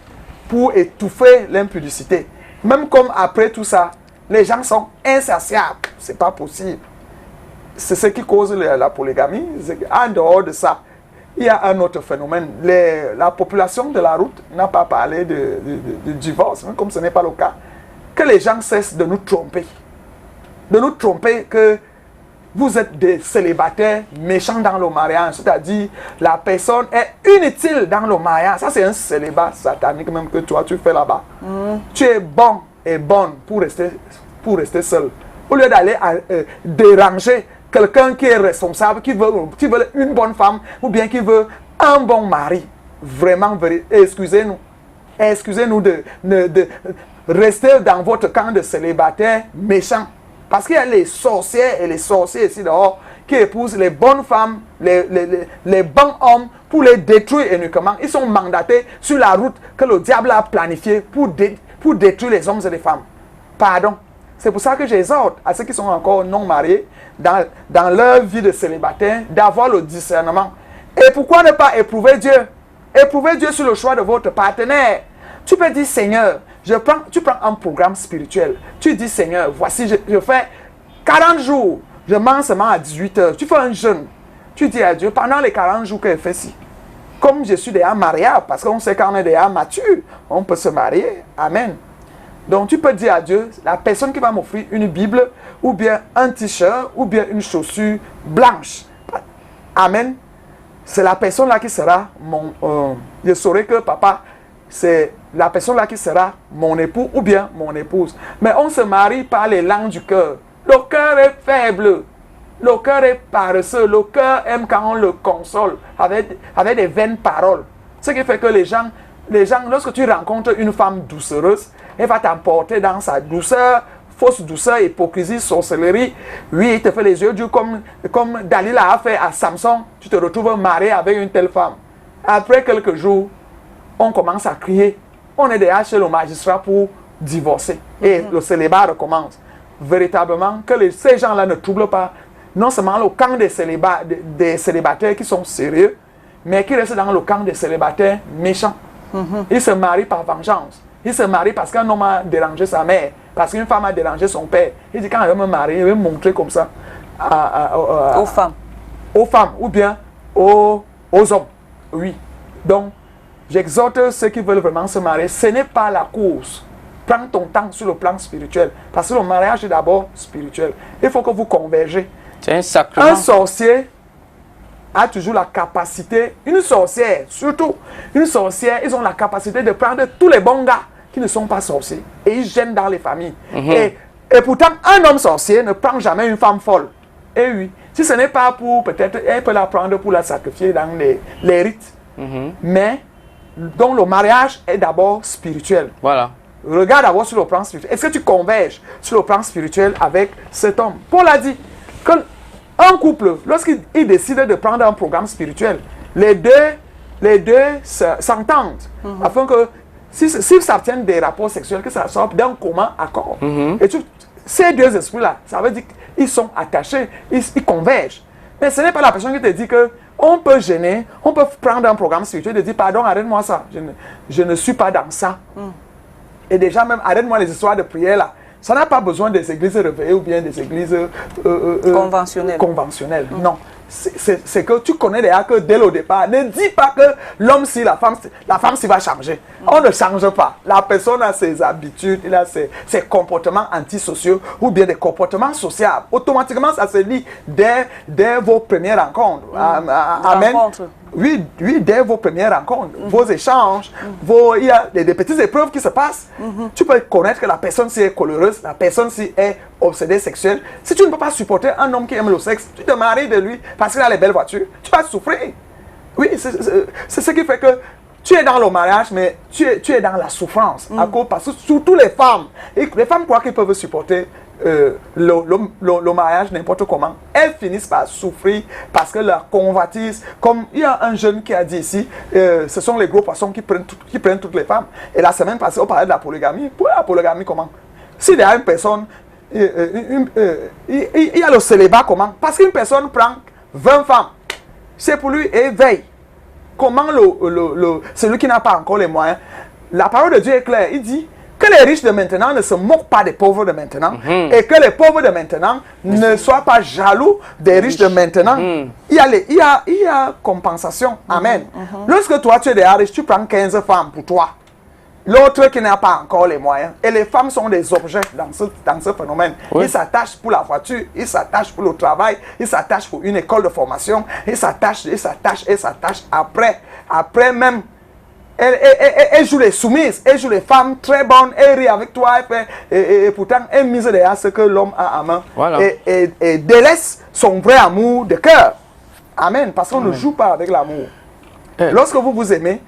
pour étouffer l'impudicité. Même comme après tout ça, les gens sont insatiables. Ce n'est pas possible. C'est ce qui cause la polygamie. En dehors de ça, il y a un autre phénomène. La population de la route n'a pas parlé de divorce, hein, comme ce n'est pas le cas. Que les gens cessent de nous tromper. De nous tromper que vous êtes des célibataires méchants dans le mariage. C'est-à-dire, la personne est inutile dans le mariage. Ça, c'est un célibat satanique même que toi, tu fais là-bas. Tu es bon et bonne pour rester seul. Au lieu d'aller déranger quelqu'un qui est responsable, qui veut une bonne femme ou bien qui veut un bon mari. Vraiment, excusez-nous. Excusez-nous de rester dans votre camp de célibataires méchants. Parce qu'il y a les sorcières et les sorciers ici dehors qui épousent les bonnes femmes, les bons hommes pour les détruire uniquement. Ils sont mandatés sur la route que le diable a planifiée pour détruire les hommes et les femmes. Pardon. C'est pour ça que j'exhorte à ceux qui sont encore non mariés, dans leur vie de célibataire, d'avoir le discernement Et pourquoi ne pas éprouver Dieu? Éprouvez Dieu sur le choix de votre partenaire. Tu peux dire, Seigneur, tu prends un programme spirituel. Tu dis, Seigneur, voici, je fais 40 jours. Je mange seulement à 18 heures. Tu fais un jeûne. Tu dis à Dieu, pendant les 40 jours que je fais ci, comme je suis déjà mariable, parce qu'on sait qu'on est déjà mature, on peut se marier. Amen. Donc tu peux dire à Dieu, la personne qui va m'offrir une Bible, ou bien un t-shirt, ou bien une chaussure blanche. Amen. C'est la personne là qui sera je saurai que papa, c'est la personne là qui sera mon époux ou bien mon épouse. Mais on se marie par les langues du cœur. Le cœur est faible. Le cœur est paresseux. Le cœur aime quand on le console avec des vaines paroles. Ce qui fait que les gens, lorsque tu rencontres une femme doucereuse, elle va t'emporter dans sa douceur, fausse douceur, hypocrisie, sorcellerie. Oui, il te fait les yeux durs comme Dalila a fait à Samson. Tu te retrouves marié avec une telle femme. Après quelques jours, on commence à crier. On est déjà chez le magistrat pour divorcer. Et le célibat recommence. Véritablement, que ces gens-là ne troublent pas non seulement le camp des célibataires qui sont sérieux, mais qui restent dans le camp des célibataires méchants. Ils se marient par vengeance. Ils se marient parce qu'un homme a dérangé sa mère, parce qu'une femme a dérangé son père. Il dit, quand elle va me marier, je vais me montrer comme ça aux femmes. Aux femmes, ou bien aux hommes. Oui. Donc, j'exhorte ceux qui veulent vraiment se marier, ce n'est pas la course. Prends ton temps sur le plan spirituel. Parce que le mariage est d'abord spirituel. Il faut que vous convergez. C'est un sacrement. Un sorcier a toujours la capacité, une sorcière, surtout, une sorcière, ils ont la capacité de prendre tous les bons gars qui ne sont pas sorciers. Et ils gênent dans les familles. Et pourtant, un homme sorcier ne prend jamais une femme folle. Et oui, si ce n'est pas pour, peut-être, elle peut la prendre pour la sacrifier dans les rites. Mais, donc le mariage est d'abord spirituel. Voilà. Regarde d'abord sur le plan spirituel. Est-ce que tu converges sur le plan spirituel avec cet homme? Paul a dit qu'un couple, lorsqu'il décide de prendre un programme spirituel, les deux s'entendent. Afin que, s'ils s'abstiennent des rapports sexuels, que ça sorte d'un commun accord. Et ces deux esprits-là, ça veut dire qu'ils sont attachés, ils convergent. Mais ce n'est pas la personne qui te dit que on peut gêner, on peut prendre un programme spirituel et dire, pardon, arrête-moi ça. Je ne suis pas dans ça. Et déjà même, arrête-moi les histoires de prière là. Ça n'a pas besoin des églises réveillées ou bien des églises conventionnelles. Non. C'est que tu connais déjà que dès le départ, ne dis pas que l'homme si, la femme si va changer. On ne change pas. La personne a ses habitudes, il a ses comportements antisociaux ou bien des comportements sociaux. Automatiquement, ça se lit dès vos premières rencontres. Amen. Oui, dès vos premières rencontres, vos échanges, il y a des petites épreuves qui se passent. Tu peux connaître que la personne si est coléreuse, la personne si est obsédée sexuelle. Si tu ne peux pas supporter un homme qui aime le sexe, tu te maries de lui parce qu'il a les belles voitures, tu vas souffrir. Oui, c'est ce qui fait que tu es dans le mariage, mais tu es dans la souffrance. Parce que surtout les femmes croient qu'elles peuvent supporter le mariage n'importe comment. Elles finissent par souffrir parce que la convoitise, comme il y a un jeune qui a dit ici, ce sont les gros poissons qui prennent toutes les femmes. Et la semaine passée, on parlait de la polygamie. Pour la polygamie, comment? S'il y a une personne, il y a le célibat, comment? Parce qu'une personne prend 20 femmes, c'est pour lui éveil. Comment celui qui n'a pas encore les moyens? La parole de Dieu est claire, il dit que les riches de maintenant ne se moquent pas des pauvres de maintenant et que les pauvres de maintenant ne soient pas jaloux des riches de maintenant. Il y a compensation. Amen. Lorsque toi tu es déjà riche, tu prends 15 femmes pour toi. L'autre qui n'a pas encore les moyens. Et les femmes sont des objets dans ce phénomène. Oui. Ils s'attachent pour la voiture, ils s'attachent pour le travail, ils s'attachent pour une école de formation, ils s'attachent. Après même, elle joue les soumises, elle joue les femmes très bonnes, elle rit avec toi, et pourtant elle mise derrière ce que l'homme a à main. Voilà. Et délaisse son vrai amour de cœur. Amen. Parce qu'on ne joue pas avec l'amour. Lorsque vous vous aimez,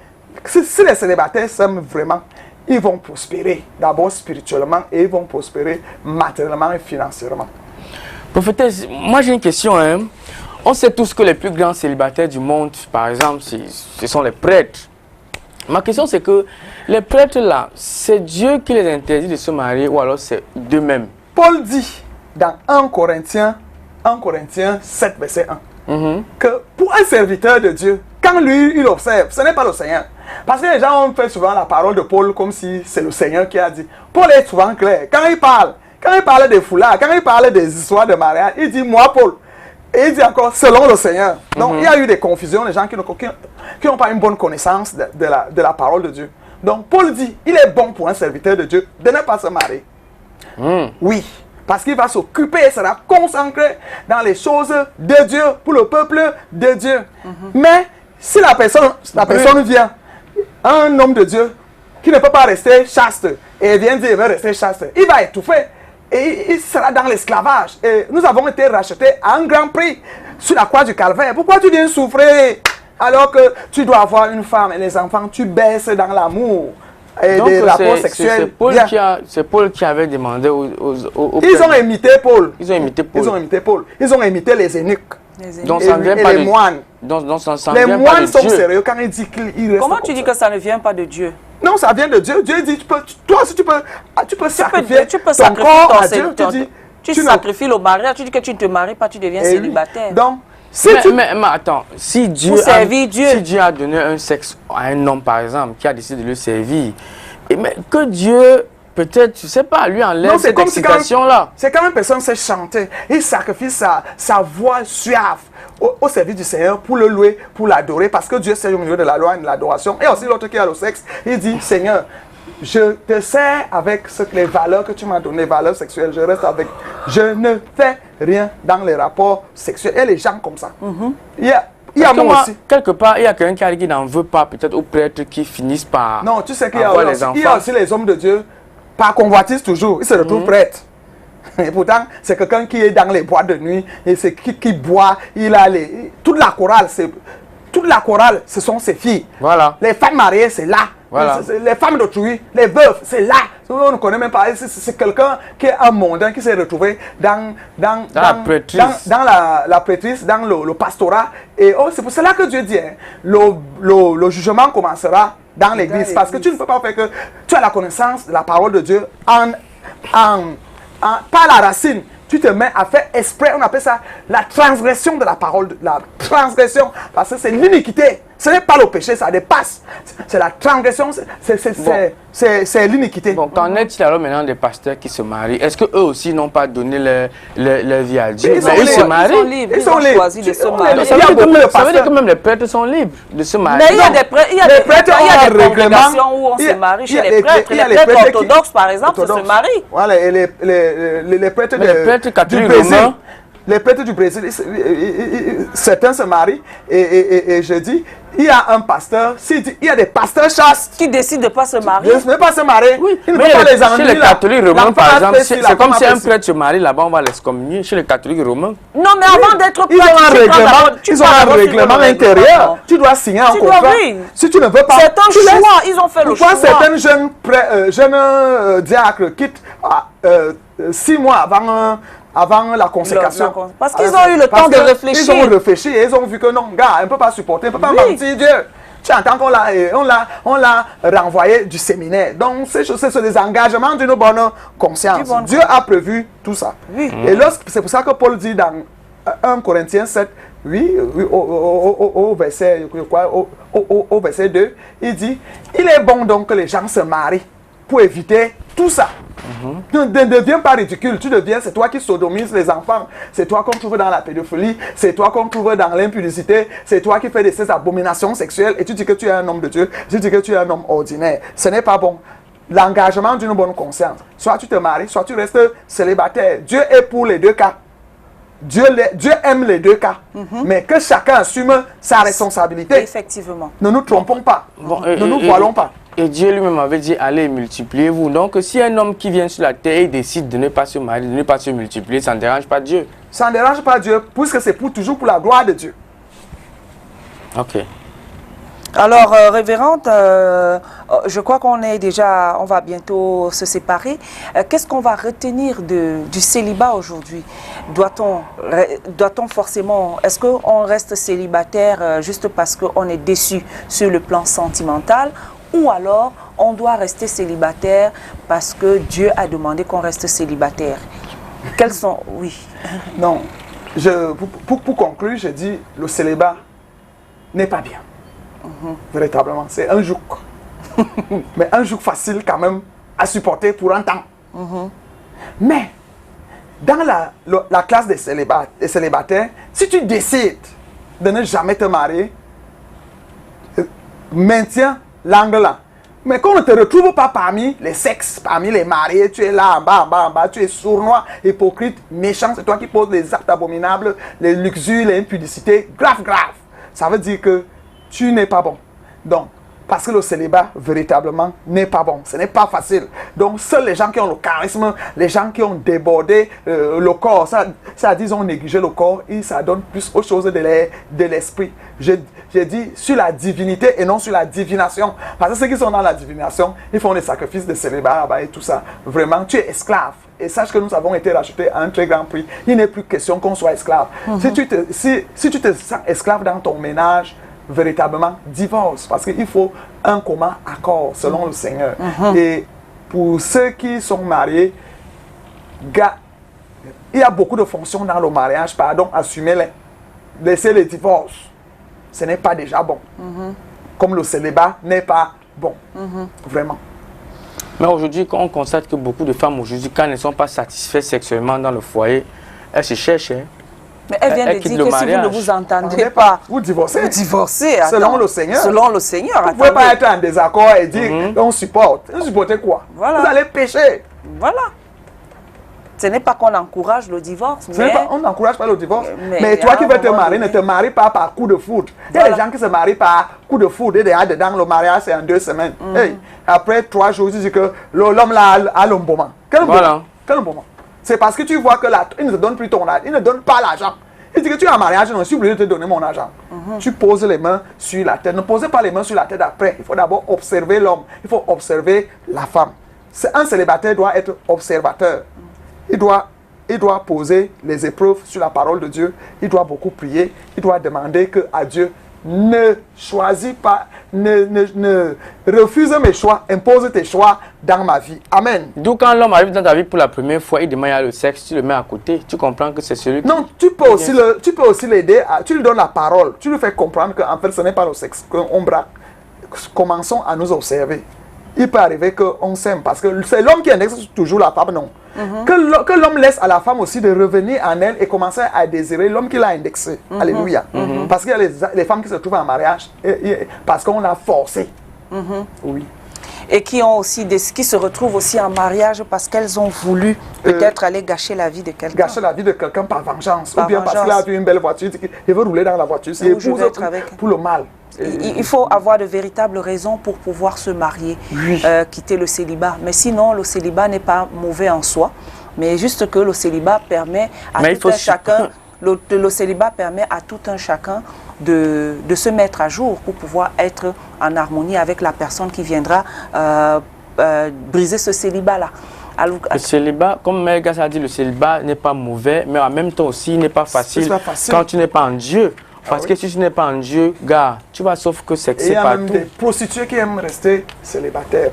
si les célibataires s'aiment vraiment, ils vont prospérer d'abord spirituellement et ils vont prospérer matériellement et financièrement. Prophétesse, moi j'ai une question. On sait tous que les plus grands célibataires du monde, par exemple, ce sont les prêtres. Ma question c'est que les prêtres là, c'est Dieu qui les interdit de se marier ou alors c'est d'eux-mêmes? Paul dit dans 1 Corinthiens 7 verset 1 que pour un serviteur de Dieu, quand lui, il observe, ce n'est pas le Seigneur. Parce que les gens ont fait souvent la parole de Paul comme si c'est le Seigneur qui a dit. Paul est souvent clair. Quand il parle des foulards, quand il parle des histoires de mariage, il dit moi Paul. Et il dit encore selon le Seigneur. Donc il y a eu des confusions, les gens qui n'ont pas une bonne connaissance de la parole de Dieu. Donc Paul dit, il est bon pour un serviteur de Dieu de ne pas se marier. Oui, parce qu'il va s'occuper, il sera consacré dans les choses de Dieu, pour le peuple de Dieu. Mais si la personne vient, un homme de Dieu qui ne peut pas rester chaste, et vient dire qu'il veut rester chaste, il va étouffer. Et il sera dans l'esclavage. Et nous avons été rachetés à un grand prix sur la croix du Calvaire. Pourquoi tu viens souffrir alors que tu dois avoir une femme et les enfants, tu baisses dans l'amour et donc, des rapports sexuels? C'est Paul qui avait demandé aux Ils ont imité Paul. Ils ont imité Paul. Ils ont imité Paul. Ils ont imité les eunuques. Donc, ça ne vient pas les moines. Les moines sont sérieux quand ils disent qu'ils restent. Comment tu dis que ça ne vient pas de Dieu? Non, ça vient de Dieu. Dieu dit, toi aussi tu peux sacrifier tu peux ton corps à Dieu. Tu sacrifies le mariage, tu dis que tu ne te maries pas, tu deviens célibataire. Donc, mais attends, si Dieu a donné un sexe à un homme, par exemple, qui a décidé de le servir, mais que Dieu, peut-être, tu sais pas, lui enlève cette excitation-là. C'est quand une personne sait chanter, il sacrifie sa voix suave au service du Seigneur pour le louer, pour l'adorer, parce que Dieu sert au milieu de la loi et de l'adoration. Et aussi l'autre qui a le sexe, il dit, Seigneur, je te sers avec les valeurs que tu m'as données, les valeurs sexuelles, je reste avec. Je ne fais rien dans les rapports sexuels. Et les gens comme ça. Il y a moi aussi. Quelque part, il y a quelqu'un qui n'en veut pas, peut-être aux prêtres qui finissent par. Non, tu sais qu'il y a aussi les hommes de Dieu, par convoitise toujours, ils se retrouvent prêtres. Et pourtant, c'est quelqu'un qui est dans les boîtes de nuit, et c'est qui boit, il a toute la chorale, ce sont ses filles. Voilà. Les femmes mariées, c'est là. Voilà. Les femmes d'autrui, les veuves, c'est là. On ne connaît même pas. C'est quelqu'un qui est un mondain qui s'est retrouvé dans la prêtrise, dans le pastorat. Et c'est pour cela que Dieu dit, hein, le jugement commencera dans l'église. Parce que tu ne peux pas faire que tu as la connaissance de la parole de Dieu par la racine. Tu te mets à faire exprès, on appelle ça la transgression de la parole, la transgression, parce que c'est l'iniquité. Ce n'est pas le péché, ça dépasse. C'est la transgression, c'est l'iniquité. Bon, qu'en est-il alors maintenant des pasteurs qui se marient? Est-ce qu'eux aussi n'ont pas donné leur vie à Dieu? Ils se marient. Ils ont choisi de se marier. Ça veut dire que même les prêtres sont libres de se marier. Mais il y a des congrégations où on se marie chez les prêtres. Les prêtres orthodoxes, par exemple, se marient. Voilà, et les prêtres du Brésil. Les prêtres du Brésil, certains se marient et je dis, il y a un pasteur, il y a des pasteurs chastes qui décident de ne pas se marier. Ne pas se marier. Oui. Ils ne peuvent pas les ennuyer. Chez les catholiques romains, par exemple, c'est comme si un prêtre se marie là-bas, on va l'excommunier. Chez les catholiques romains. Non, mais avant d'être prêtre, ils ont un règlement intérieur. Tu dois signer un contrat. Si tu ne veux pas. C'est un choix. Ils ont fait le choix. Pourquoi certains jeunes diacres quittent 6 mois avant la consécration? Parce qu'ils ont eu le temps de réfléchir. Ils ont réfléchi et ils ont vu que non, gars, on ne peut pas supporter, on ne peut pas mentir Dieu. Tu entends qu'on l'a renvoyé du séminaire. Donc, c'est des engagements d'une bonne conscience. Dieu a prévu tout ça. Oui. Et c'est pour ça que Paul dit dans 1 Corinthiens 7, au verset 2, il dit, il est bon donc que les gens se marient pour éviter tout ça. Ne deviens pas ridicule, c'est toi qui sodomises les enfants, c'est toi qu'on trouve dans la pédophilie, c'est toi qu'on trouve dans l'impudicité, c'est toi qui fais ces abominations sexuelles et tu dis que tu es un homme de Dieu, tu dis que tu es un homme ordinaire. Ce n'est pas bon. L'engagement d'une bonne conscience, soit tu te maries, soit tu restes célibataire. Dieu est pour les deux cas. Dieu aime les deux cas, mais que chacun assume sa responsabilité. Effectivement. Ne nous trompons pas, ne nous voilons pas. Et Dieu lui-même avait dit, allez, multipliez-vous. Donc, si un homme qui vient sur la terre et décide de ne pas se marier, de ne pas se multiplier, ça ne dérange pas Dieu. Ça ne dérange pas Dieu, puisque c'est toujours pour la gloire de Dieu. Ok. Alors, révérende, je crois qu'on va bientôt se séparer. Qu'est-ce qu'on va retenir du célibat aujourd'hui? Doit-on forcément, est-ce qu'on reste célibataire juste parce qu'on est déçu sur le plan sentimental, ou alors on doit rester célibataire parce que Dieu a demandé qu'on reste célibataire? Quels sont... Oui. Non, pour conclure, je dis le célibat n'est pas bien. Véritablement, c'est un joug. Mais un joug facile quand même à supporter pour un temps. Mais, dans la classe des célibataires, si tu décides de ne jamais te marier, maintiens l'angle là. Mais qu'on ne te retrouve pas parmi les sexes, parmi les mariés, tu es là en bas, tu es sournois, hypocrite, méchant, c'est toi qui poses les actes abominables, les luxures, les impudicités, grave. Ça veut dire que tu n'es pas bon. Donc, parce que le célibat, véritablement, n'est pas bon. Ce n'est pas facile. Donc, seuls les gens qui ont le charisme, les gens qui ont débordé le corps, ça dit, ils ont négligé le corps et ça donne plus aux choses de l'esprit. J'ai dit sur la divinité et non sur la divination. Parce que ceux qui sont dans la divination, ils font des sacrifices de célibat et tout ça. Vraiment, tu es esclave. Et sache que nous avons été rachetés à un très grand prix. Il n'est plus question qu'on soit esclave. Si tu te sens esclave dans ton ménage, véritablement, divorce. Parce qu'il faut un commun accord selon le Seigneur. Et pour ceux qui sont mariés, il y a beaucoup de fonctions dans le mariage. Pardon, assumez-les. Laissez les divorces. Ce n'est pas déjà bon. Comme le célibat n'est pas bon. Vraiment. Mais aujourd'hui, on constate que beaucoup de femmes aujourd'hui, quand elles ne sont pas satisfaites sexuellement dans le foyer, elles se cherchent. Mais elle vient de dire que si vous ne vous entendez pas, vous divorcez. Vous divorcez. Selon le Seigneur. Selon le Seigneur. Vous ne pouvez pas être en désaccord et dire on supporte. Vous supportez quoi? Voilà. Vous allez pécher. Voilà. Ce n'est pas qu'on encourage le divorce. On n'encourage pas le divorce. Mais toi qui veux te marier, ne te marie pas par coup de foudre. Il y a des gens qui se marient par coup de foudre et dedans le mariage c'est en 2 semaines. Hey, après 3 jours, tu dis que l'homme là a l'embaumement. Quel embaumement? C'est parce que tu vois que il ne te donne plus ton argent, il ne donne pas l'argent. Il dit que tu es en mariage, je suis obligé de te donner mon argent. Tu poses les mains sur la tête. Ne posez pas les mains sur la tête après. Il faut d'abord observer l'homme. Il faut observer la femme. Un célibataire doit être observateur. Il doit poser les épreuves sur la parole de Dieu. Il doit beaucoup prier. Il doit demander à Dieu ne choisis pas, ne refuse mes choix, impose tes choix dans ma vie. Amen. D'où quand l'homme arrive dans ta vie pour la première fois, il demande le sexe, tu le mets à côté, tu comprends que c'est celui qui... Non, tu peux aussi l'aider, tu lui donnes la parole, tu lui fais comprendre qu'en fait ce n'est pas le sexe qu'on braque. Commençons à nous observer. Il peut arriver qu'on s'aime parce que c'est l'homme qui indexe toujours la femme, non. Que l'homme laisse à la femme aussi de revenir en elle et commencer à désirer l'homme qui l'a indexé. Alléluia. Parce qu'il y a les femmes qui se trouvent en mariage parce qu'on a forcé. Oui. Et qui se retrouvent aussi en mariage parce qu'elles ont voulu peut-être aller gâcher la vie de quelqu'un. Gâcher la vie de quelqu'un par vengeance. Ou bien parce qu'il a vu une belle voiture, il veut rouler dans la voiture. C'est pour le mal. Il faut avoir de véritables raisons pour pouvoir se marier, quitter le célibat. Mais sinon, le célibat n'est pas mauvais en soi, mais juste que le célibat permet à tout un chacun, le célibat permet à tout un chacun de se mettre à jour pour pouvoir être en harmonie avec la personne qui viendra briser ce célibat-là. Le célibat, comme Mère Gass a dit, le célibat n'est pas mauvais, mais en même temps aussi, il n'est pas facile quand tu n'es pas en Dieu. Parce que si tu n'es pas en Dieu, gars, tu vas sauf que c'est partout. Il y a même des prostituées qui aiment rester célibataires.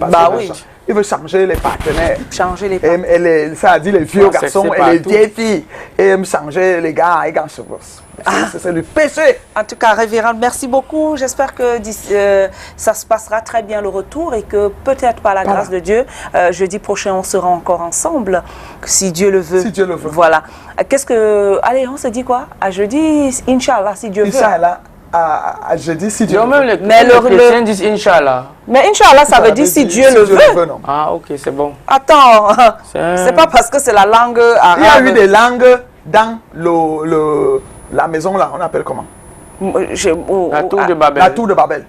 Il veut changer les partenaires. Changer les partenaires. Ça a dit les vieux garçons et les vieilles filles. Et aiment changer les gars et gars chevaux. C'est le péché. En tout cas, révérend, merci beaucoup. J'espère que ça se passera très bien le retour et que peut-être par la grâce de Dieu, jeudi prochain, on sera encore ensemble, si Dieu le veut. Si Dieu le veut. Voilà. Allez, on se dit quoi? À jeudi, Inch'Allah, si Dieu veut. Inch'Allah. À jeudi, si Dieu le veut. Mais les chrétiens disent Inch'Allah. Mais Inch'Allah, ça veut dire si Dieu le veut. Ah, ok, c'est bon. Attends, c'est pas parce que c'est la langue arabe. Il y a eu des langues dans la maison là, on appelle comment? La tour de Babel. La tour de Babel.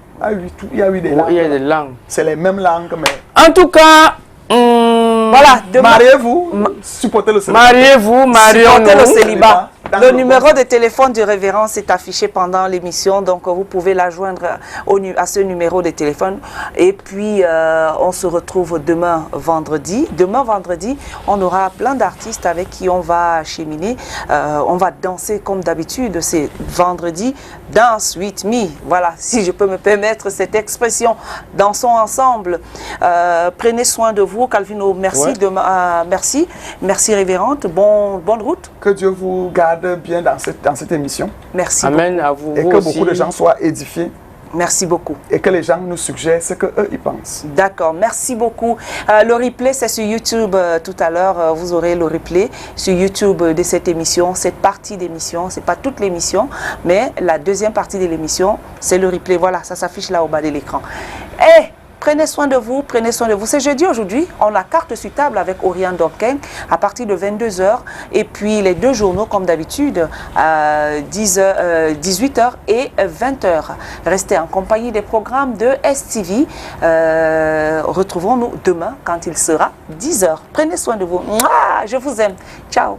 Il y a eu des langues. Il y a des langues. C'est les mêmes langues, mais... En tout cas... Voilà, mariez-vous, supportez le célibat. Mariez-vous, marions-nous. Supportez le célibat. Le numéro de téléphone du révérend s'est affiché pendant l'émission, donc vous pouvez la joindre à ce numéro de téléphone. Et puis, on se retrouve demain vendredi. Demain vendredi, on aura plein d'artistes avec qui on va cheminer. On va danser comme d'habitude. C'est vendredi, Dance with me. Voilà, si je peux me permettre cette expression. Dansons ensemble. Prenez soin de vous, Calvino. Merci. Ouais. Merci révérende. Bonne route. Que Dieu vous garde. regardent bien dans cette émission. Merci Amen beaucoup. À vous. Et vous que aussi. beaucoup de gens soient édifiés. Merci beaucoup. Et que les gens nous suggèrent ce qu'eux, ils pensent. D'accord, merci beaucoup. Le replay, c'est sur YouTube tout à l'heure. Vous aurez le replay sur YouTube de cette émission, cette partie d'émission. Ce n'est pas toute l'émission, mais la deuxième partie de l'émission, c'est le replay. Voilà, ça s'affiche là au bas de l'écran. Et prenez soin de vous, prenez soin de vous. C'est jeudi aujourd'hui, on a carte sur table avec Oriane Dorken à partir de 22h. Et puis les deux journaux, comme d'habitude, à 18h et 20h. Restez en compagnie des programmes de STV. Retrouvons-nous demain quand il sera 10h. Prenez soin de vous. Mouah, je vous aime. Ciao.